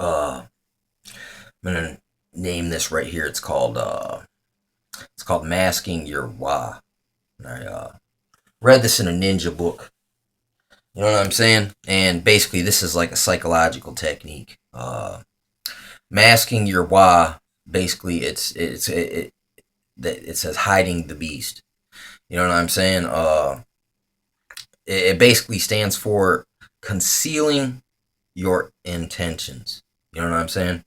I'm gonna name this right here. It's called masking your why. And I read this in a ninja book. You know what I'm saying? And basically, this is like a psychological technique. Masking your why. Basically, it says hiding the beast. You know what I'm saying? It basically stands for concealing your intentions. You know what I'm saying?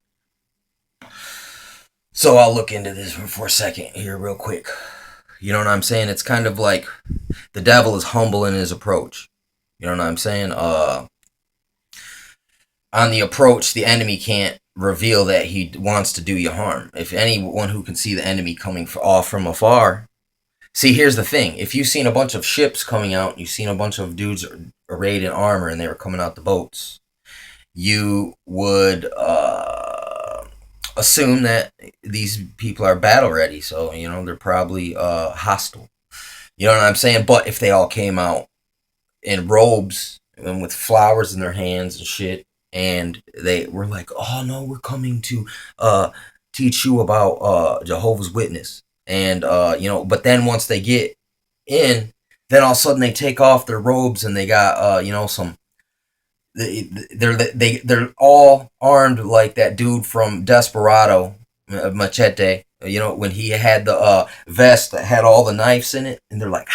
So I'll look into this for a second here, real quick. You know what I'm saying? It's kind of like the devil is humble in his approach. You know what I'm saying? On the approach, the enemy can't reveal that he wants to do you harm. If anyone who can see the enemy coming off from afar, see, here's the thing: if you've seen a bunch of ships coming out, you've seen a bunch of dudes arrayed in armor, and they were coming out the boats, you would assume that these people are battle ready. So they're probably hostile. You know what I'm saying? But if they all came out in robes and with flowers in their hands and shit, and they were like, "Oh no, we're coming to teach you about Jehovah's Witness," and but then once they get in, then all of a sudden they take off their robes and they got some. They're all armed like that dude from Desperado, Machete. When he had the vest that had all the knives in it, and they're like,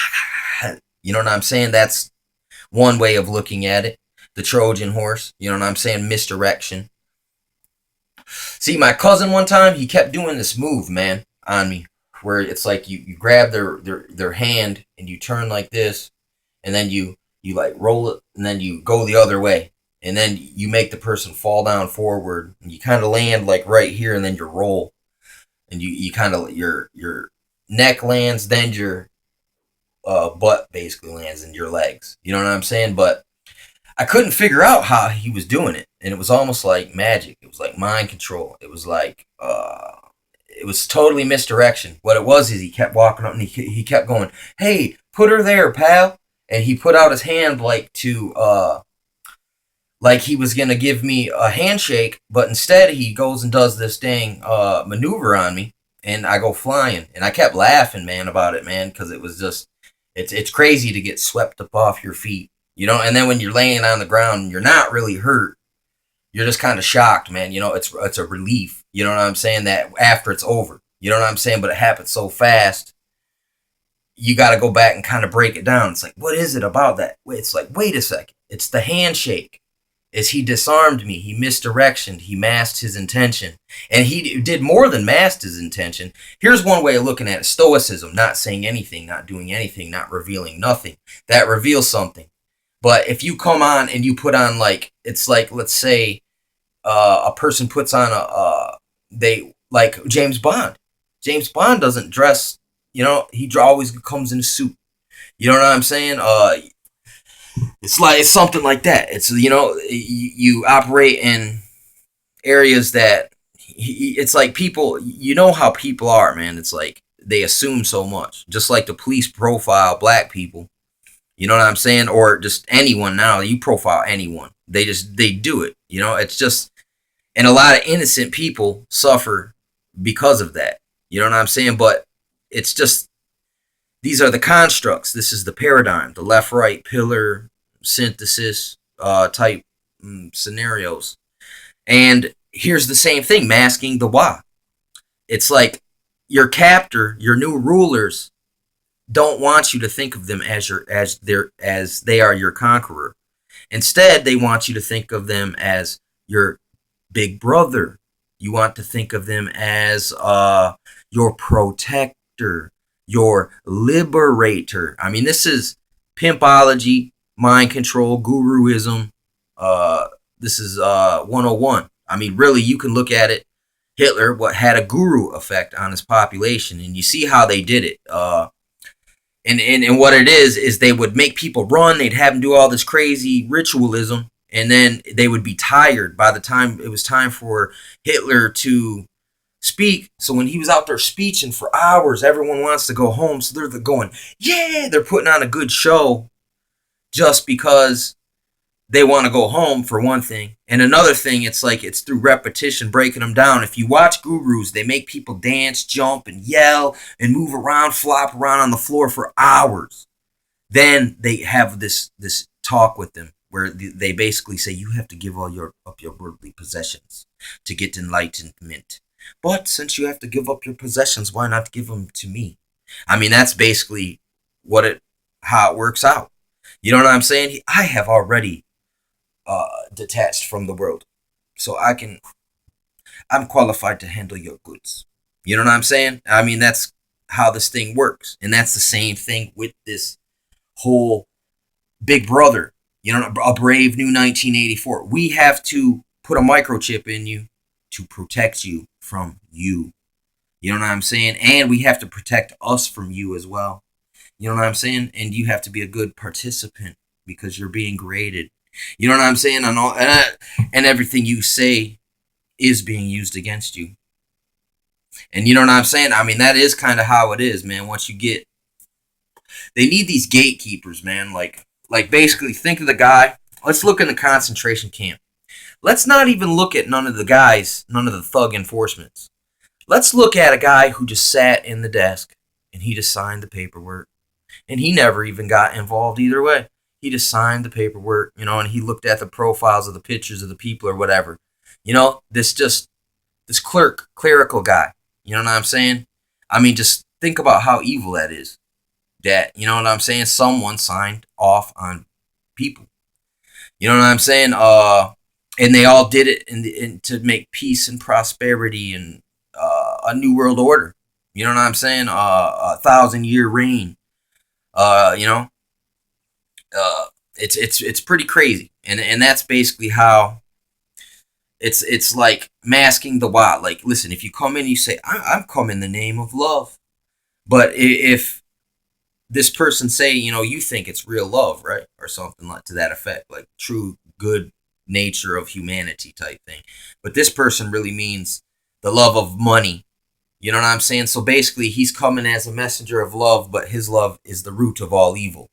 you know what I'm saying? That's one way of looking at it. The Trojan horse, you know what I'm saying? Misdirection. See, my cousin one time, he kept doing this move, man, on me, where it's like you grab their hand and you turn like this, and then you like roll it, and then you go the other way, and then you make the person fall down forward, and you kind of land like right here, and then you roll, and you kind of your neck lands, then your butt basically lands in your legs. You know what I'm saying? But I couldn't figure out how he was doing it, and it was almost like magic. It was like mind control. It was like it was totally misdirection. What it was is he kept walking up and he kept going, "Hey, put her there, pal," and he put out his hand like he was gonna give me a handshake, but instead he goes and does this dang maneuver on me, and I go flying, and I kept laughing, man, about it, man, because it was just it's crazy to get swept up off your feet. And then when you're laying on the ground and you're not really hurt, you're just kind of shocked, man. It's a relief. You know what I'm saying? That after it's over, you know what I'm saying? But it happens so fast. You got to go back and kind of break it down. It's like, what is it about that? It's like, wait a second. It's the handshake. Is he disarmed me? He misdirectioned. He masked his intention. And he did more than masked his intention. Here's one way of looking at it. Stoicism, not saying anything, not doing anything, not revealing nothing. That reveals something. But if you come on and you put on it's like, let's say a person puts on they like James Bond. James Bond doesn't dress, he always comes in a suit. You know what I'm saying? It's something like that. It's, you operate in areas that it's like people, how people are, man. It's like they assume so much. Just like the police profile black people. You know what I'm saying? Or just anyone now. You profile anyone. They do it. It's just, and a lot of innocent people suffer because of that. You know what I'm saying? But it's just, these are the constructs. This is the paradigm, the left, right, pillar, synthesis type scenarios. And here's the same thing, masking the why. It's like your captor, your new rulers, don't want you to think of them as they are your conqueror. Instead, they want you to think of them as your big brother. You want to think of them as your protector, your liberator. I mean, this is pimpology, mind control, guruism. This is 101. I mean, really, you can look at it. Hitler had a guru effect on his population, and you see how they did it. And what it is they would make people run. They'd have them do all this crazy ritualism, and then they would be tired by the time it was time for Hitler to speak. So when he was out there speeching for hours, everyone wants to go home. So they're going, yeah, they're putting on a good show just because they want to go home for one thing, and another thing, it's like it's through repetition breaking them down. If you watch gurus, they make people dance, jump, and yell and move around, flop around on the floor for hours. Then they have this talk with them where they basically say you have to give all your up your worldly possessions to get enlightenment. But since you have to give up your possessions, why not give them to me? I mean, that's basically what it how it works out. You know what I'm saying? I have already detached from the world, so I'm qualified to handle your goods. You know what I'm saying? I mean, that's how this thing works, and that's the same thing with this whole Big Brother. You know, a brave new 1984. We have to put a microchip in you to protect you from you. You know what I'm saying? And we have to protect us from you as well. You know what I'm saying? And you have to be a good participant because you're being graded. You know what I'm saying? And everything you say is being used against you. And you know what I'm saying? I mean, that is kind of how it is, man. Once you get, they need these gatekeepers, man. Like basically, think of the guy. Let's look in the concentration camp. Let's not even look at none of the guys, none of the thug enforcements. Let's look at a guy who just sat in the desk and he just signed the paperwork. And he never even got involved either way. He just signed the paperwork, you know, and he looked at the profiles of the pictures of the people or whatever. You know, this clerical guy. You know what I'm saying? I mean, just think about how evil that is. That, you know what I'm saying? Someone signed off on people. You know what I'm saying? And they all did it to make peace and prosperity and a new world order. You know what I'm saying? A 1,000-year reign. You know, it's pretty crazy, and that's basically how it's like masking the wild. Like, listen, if you come in, you say, I'm come in the name of love, but if this person say, you know, you think it's real love, right, or something like to that effect, like true good nature of humanity type thing, but this person really means the love of money. You know what I'm saying? So basically, he's coming as a messenger of love, but his love is the root of all evil.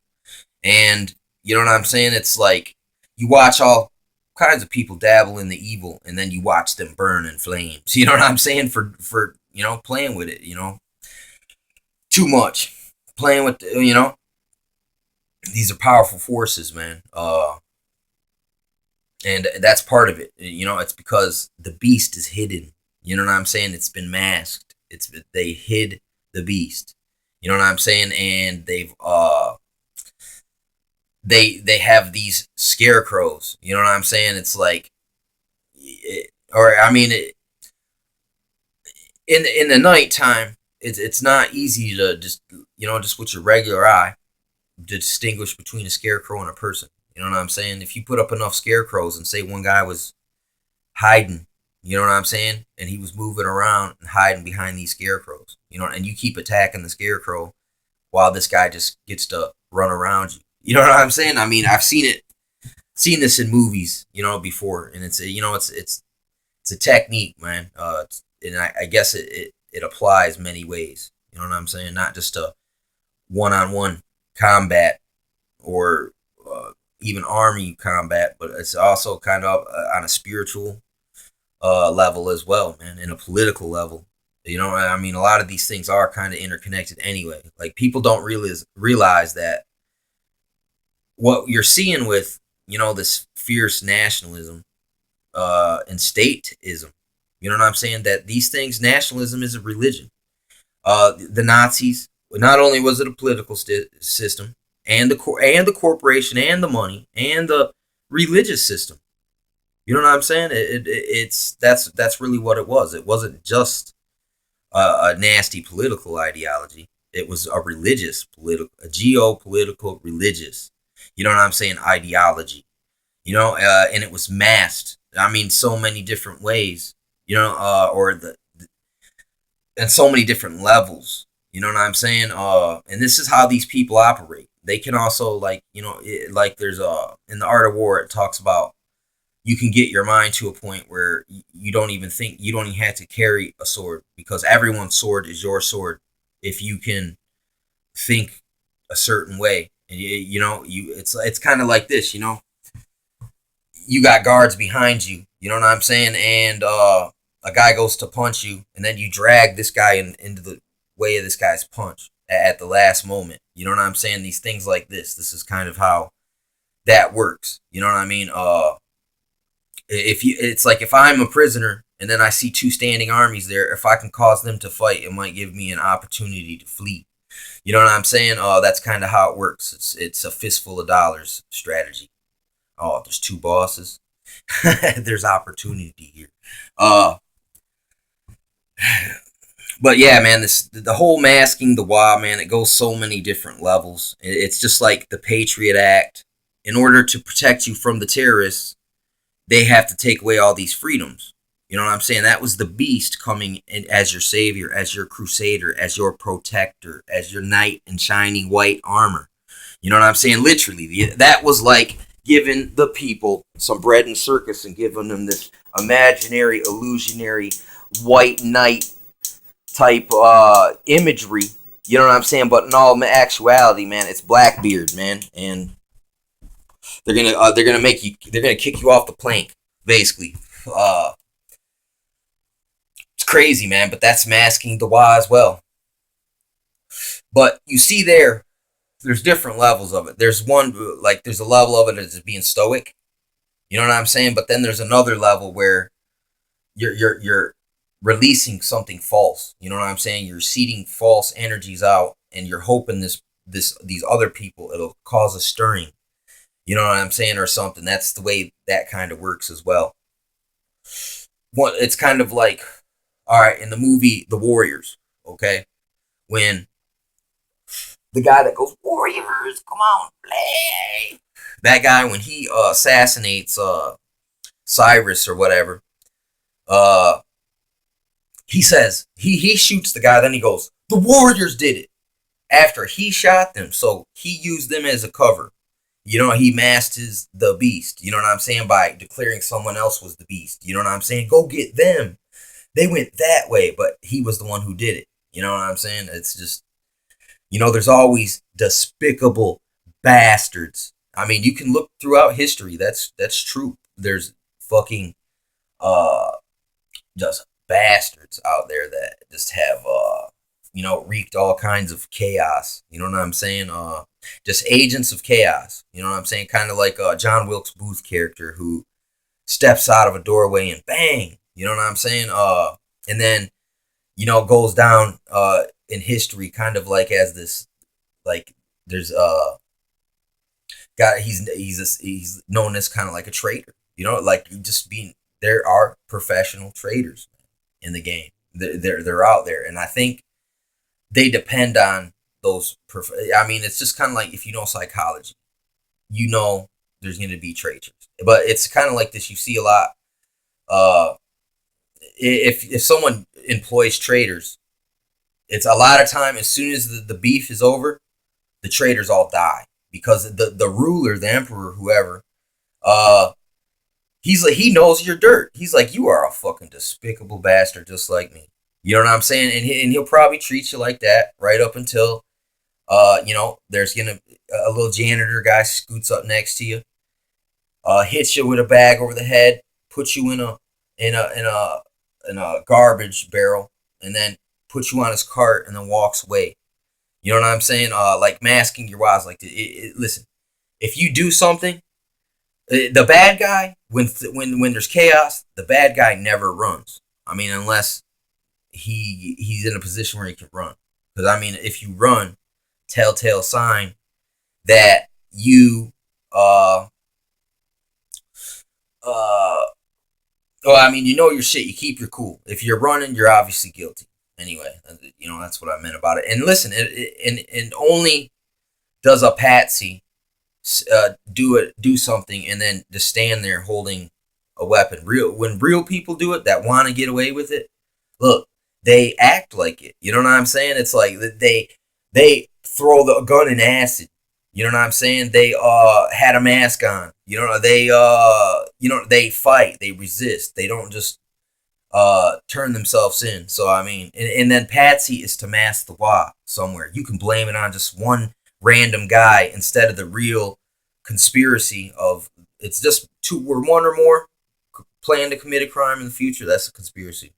And you know what I'm saying? It's like you watch all kinds of people dabble in the evil, and then you watch them burn in flames. You know what I'm saying? For you know, playing with it. You know, too much playing with. You know, these are powerful forces, man. And that's part of it. You know, it's because the beast is hidden. You know what I'm saying? It's been masked. They hid the beast. You know what I'm saying? And they have these scarecrows. You know what I'm saying? It's like, or I mean, in the nighttime, it's not easy to just, you know, just with your regular eye to distinguish between a scarecrow and a person. You know what I'm saying? If you put up enough scarecrows and say one guy was hiding, you know what I'm saying, and he was moving around and hiding behind these scarecrows, you know, and you keep attacking the scarecrow while this guy just gets to run around you. You know what I'm saying? I mean, I've seen this in movies, you know, before, and it's a, you know, it's a technique, man. And I guess it applies many ways. You know what I'm saying? Not just a one-on-one combat or even army combat, but it's also kind of on a spiritual level as well, man, and a political level. You know, I mean, a lot of these things are kind of interconnected anyway. Like, people don't realize that what you're seeing with, you know, this fierce nationalism and stateism. You know what I'm saying? That these things, nationalism is a religion. The Nazis, not only was it a political system, and the corporation, and the money, and the religious system. You know what I'm saying? It's that's really what it was. It wasn't just a nasty political ideology. It was a religious political, a geopolitical religious. You know what I'm saying? Ideology. You know, and it was masked. I mean, so many different ways. You know, and so many different levels. You know what I'm saying? And this is how these people operate. They can also, like, you know, like there's in the Art of War, it talks about you can get your mind to a point where you don't even think, you don't even have to carry a sword, because everyone's sword is your sword if you can think a certain way. And you know, it's kind of like this, you know. you got guards behind you. You know what I'm saying? And a guy goes to punch you, and then you drag this guy into the way of this guy's punch at the last moment. You know what I'm saying? These things like this. This is kind of how that works. You know what I mean? If you, it's like if I'm a prisoner and then I see two standing armies there, if I can cause them to fight, it might give me an opportunity to flee. You know what I'm saying? That's kind of how it works. It's a fistful of dollars strategy. Oh, there's two bosses. There's opportunity here. Uh, but yeah, man, the whole masking the WA, man, it goes so many different levels. It's just like the Patriot Act. In order to protect you from the terrorists, they have to take away all these freedoms. You know what I'm saying? That was the beast coming in as your savior, as your crusader, as your protector, as your knight in shining white armor. You know what I'm saying? Literally, that was like giving the people some bread and circus and giving them this imaginary, illusionary white knight type imagery. You know what I'm saying? But in all actuality, man, it's Blackbeard, man, and they're gonna make you, they're gonna kick you off the plank, basically. It's crazy, man, but that's masking the WA as well. But you see there's different levels of it. There's one, like, there's a level of it as being stoic. You know what I'm saying? But then there's another level where you're releasing something false. You know what I'm saying? You're seeding false energies out, and you're hoping these other people, it'll cause a stirring. You know what I'm saying, or something. That's the way that kind of works as well. It's kind of like, all right, in the movie The Warriors, okay, when the guy that goes, Warriors, come on, play. That guy, when he assassinates Cyrus or whatever, uh, he says, he shoots the guy, then he goes, the Warriors did it. After he shot them, so he used them as a cover. You know, he masked the beast. You know what I'm saying? By declaring someone else was the beast. You know what I'm saying? Go get them. They went that way, but he was the one who did it. You know what I'm saying? It's just, there's always despicable bastards. I mean, you can look throughout history. That's true. There's fucking uh just bastards out there that just have wreaked all kinds of chaos. You know what I'm saying? Just agents of chaos. You know what I'm saying? Kind of like John Wilkes Booth character who steps out of a doorway and bang. You know what I'm saying? And then goes down in history, kind of like as this, like, there's guy, he's known as kind of like a traitor. Like, just being, there are professional traitors in the game. They're out there, and I think they depend on those. I mean, it's just kind of like, if you know psychology, there's going to be traitors, but it's kind of like this. You see a lot. If someone employs traitors, it's a lot of time. As soon as the beef is over, the traitors all die, because the ruler, the emperor, whoever, he's like, he knows your dirt. He's like, you are a fucking despicable bastard, just like me. You know what I'm saying? And he'll probably treat you like that right up until, there's gonna, a little janitor guy scoots up next to you, hits you with a bag over the head, puts you in a garbage barrel, and then puts you on his cart, and then walks away. You know what I'm saying? Like masking your wiles. Like, listen, if you do something, the bad guy, when there's chaos, the bad guy never runs. I mean, unless he's in a position where he can run. Because, I mean, if you run, telltale sign that you well, I mean, your shit. You keep your cool. If you're running, you're obviously guilty. Anyway, that's what I meant about it. And listen, and only does a patsy do something and then just stand there holding a weapon. When real people do it that want to get away with it, look, they act like it. You know what I'm saying? It's like they throw the gun in acid. You know what I'm saying? They had a mask on. They fight, they resist. They don't just turn themselves in. So, I mean, and then patsy is to mask the WA somewhere. You can blame it on just one random guy instead of the real conspiracy of It's just two. We're one or more plan to commit a crime in the future. That's a conspiracy.